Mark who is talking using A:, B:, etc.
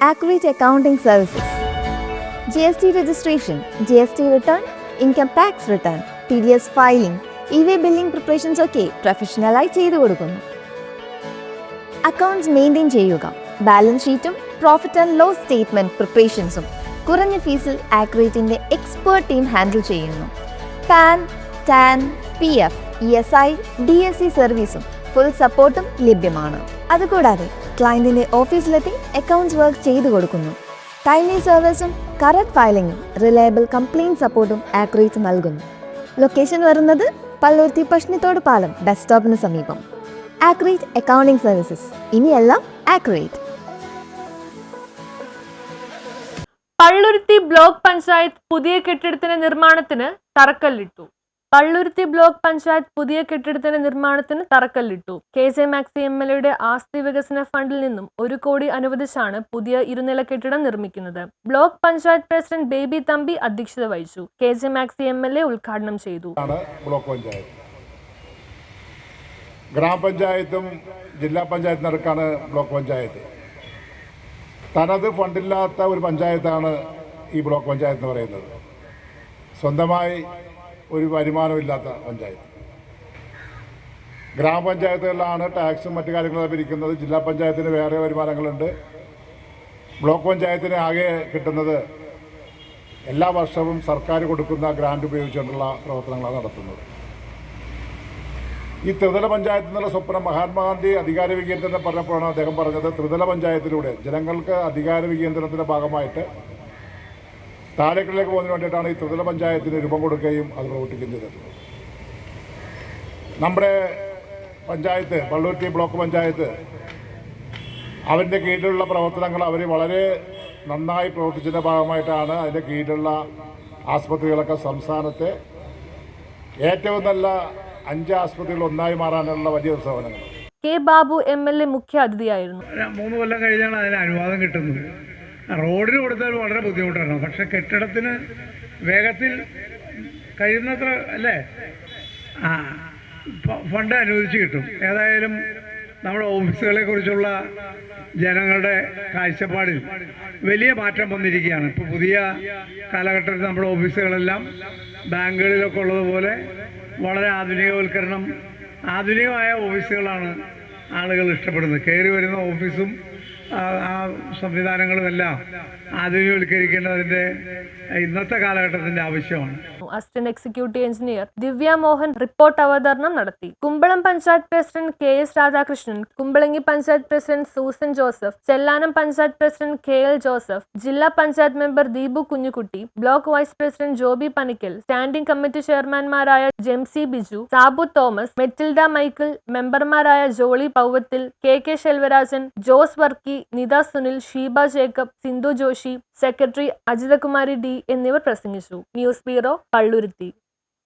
A: Accurate Accounting Services. GST registration, GST return, income tax return, TDS filing, e-way billing preparations ഒക്കെ പ്രൊഫഷണലായി ചെയ്തു കൊടുക്കുന്നു. Accounts maintain ചെയ്യുക, balance ഷീറ്റും profit and loss statement പ്രിപ്പറേഷൻസും കുറഞ്ഞ ഫീസിൽ ആക്യുറേറ്റിന്റെ expert team handle ചെയ്യുന്നു. Pan, tan, PF, ESI, DSC സർവീസും full സപ്പോർട്ടും ലഭ്യമാണ്. അതുകൂടാതെ ക്ലയന്റിന്റെ ഓഫീസിലെത്തി അക്കൗണ്ട്സ് വർക്ക് ചെയ്തു കൊടുക്കുന്നു. ടൈംലി സർവീസും കറക്റ്റ് ഫയലിംഗും റിലയബിൾ കംപ്ലയിന്റ് സപ്പോർട്ടും ആക്യുറേറ്റ് നൽകുന്നു. ലൊക്കേഷൻ വരുന്നത് പള്ളുരുത്തി പഷ്ണിത്തോട് പാലം ബസ് സ്റ്റോപ്പിന് സമീപം. ആക്യുറേറ്റ് അക്കൗണ്ടിംഗ് സർവീസസ്, ഇനിയെല്ലാം ആക്യുറേറ്റ്.
B: പള്ളുരുത്തി ബ്ലോക്ക് പഞ്ചായത്ത് പുതിയ കെട്ടിടത്തിന്റെ നിർമ്മാണത്തിന് തറക്കല്ലിട്ടു. പള്ളുരുത്തി ബ്ലോക്ക് പഞ്ചായത്ത് പുതിയ കെട്ടിടത്തിന്റെ നിർമ്മാണത്തിന് തറക്കല്ലിട്ടു. KJ മാക്സി MLA ആസ്തി വികസന ഫണ്ടിൽ നിന്നും 1 കോടി അനുവദിച്ചാണ് പുതിയ ഇരുനില കെട്ടിടം നിർമ്മിക്കുന്നത്. Block panchayat president baby Thampi അധ്യക്ഷത വഹിച്ചു. KJ മാക്സി MLA ഉദ്ഘാടനം ചെയ്തു.
C: ബ്ലോക്ക് പഞ്ചായത്ത്, ഗ്രാമപഞ്ചായത്തും ജില്ലാ പഞ്ചായത്ത് നടക്കാണ് ബ്ലോക്ക് പഞ്ചായത്ത്. തനത് ഫണ്ടില്ലാത്ത ഒരു പഞ്ചായത്താണ് ഈ ബ്ലോക്ക് പഞ്ചായത്ത് എന്ന് പറയുന്നത്. സ്വന്തമായി ഒരു വരുമാനമില്ലാത്ത പഞ്ചായത്ത്. ഗ്രാമപഞ്ചായത്തുകളിലാണ് ടാക്സും മറ്റു കാര്യങ്ങളും പിരിക്കുന്നത്. ജില്ലാ പഞ്ചായത്തിന് വേറെ വരുമാനങ്ങളുണ്ട്. ബ്ലോക്ക് പഞ്ചായത്തിന് ആകെ കിട്ടുന്നത് എല്ലാ വർഷവും സർക്കാർ കൊടുക്കുന്ന ഗ്രാൻഡ് ഉപയോഗിച്ചുകൊണ്ടുള്ള പ്രവർത്തനങ്ങളാണ് നടത്തുന്നത്. ഈ ത്രിതല പഞ്ചായത്ത് എന്നുള്ള സ്വപ്നം മഹാത്മാഗാന്ധി അധികാര വികേന്ദ്രം പറഞ്ഞപ്പോഴാണ് അദ്ദേഹം പറഞ്ഞത്, ത്രിതല പഞ്ചായത്തിലൂടെ ജനങ്ങൾക്ക് അധികാര വികേന്ദ്രത്തിൻ്റെ ഭാഗമായിട്ട് താഴേക്കിലേക്ക് പോകുന്നതിന് വേണ്ടിയിട്ടാണ് ഈ ത്രിതല പഞ്ചായത്തിന് രൂപം കൊടുക്കുകയും അത് പ്രവർത്തിക്കുകയും ചെയ്തിട്ടുള്ളത്. നമ്മുടെ പഞ്ചായത്ത്, പള്ളുരുത്തി ബ്ലോക്ക് പഞ്ചായത്ത്, അവരുടെ കീഴിലുള്ള പ്രവർത്തനങ്ങൾ അവർ വളരെ നന്നായി പ്രവർത്തിച്ചതിൻ്റെ ഭാഗമായിട്ടാണ് അതിൻ്റെ കീഴിലുള്ള ആസ്പത്രികളൊക്കെ സംസ്ഥാനത്തെ ഏറ്റവും നല്ല 5 ആസ്പത്രികൾ ഒന്നായി മാറാനുള്ള വലിയ ഉത്സവങ്ങൾ.
B: K. ബാബു MLA മുഖ്യ അതിഥിയായിരുന്നു.
D: 3 കൊല്ലം കഴിഞ്ഞാണ് അതിന് അനുവാദം കിട്ടുന്നത്. റോഡിന് കൊടുത്താൽ വളരെ ബുദ്ധിമുട്ടാണ്. പക്ഷെ കെട്ടിടത്തിന് വേഗത്തിൽ കഴിയുന്നത്ര അല്ലേ ഫണ്ട് അനുവദിച്ച് കിട്ടും. ഏതായാലും നമ്മുടെ ഓഫീസുകളെ കുറിച്ചുള്ള ജനങ്ങളുടെ കാഴ്ചപ്പാടിൽ വലിയ മാറ്റം വന്നിരിക്കുകയാണ്. ഇപ്പോൾ പുതിയ കാലഘട്ടത്തിൽ നമ്മുടെ ഓഫീസുകളെല്ലാം ബാങ്കുകളിലൊക്കെ ഉള്ളതുപോലെ വളരെ ആധുനികമായ ഓഫീസുകളാണ് ആളുകൾ ഇഷ്ടപ്പെടുന്നത്. കയറി വരുന്ന ഓഫീസും ആ സംവിധാനങ്ങളുമെല്ലാം ആധുനികവൽക്കരിക്കേണ്ടതിൻ്റെ ഇന്നത്തെ കാലഘട്ടത്തിന്റെ ആവശ്യമാണ്.
B: Assistant executive engineer Divya Mohan report അവതരണം നടത്തി. Kumbalam panchayat president KS Radhakrishnan, Kumbalangi panchayat president Susan Joseph, Chellanam panchayat president KL Joseph, ജില്ലാ panchayat member Deepu Kunjukutty, block vice president Joby Panickal, standing committee ചെയർമാൻമാരായ ജെംസി ബിജു, സാബു തോമസ്, മെറ്റിൽഡ മൈക്കിൾ, മെമ്പർമാരായ Jolly Pauvathil, KK Selvarajan, Jose Varkey, Nitha Sunil, Sheeba Jacob, Sindhu Joshi, secretary Ajithakumari D എന്നിവർ പ്രസംഗിച്ചു. News bureau, Palluruthy.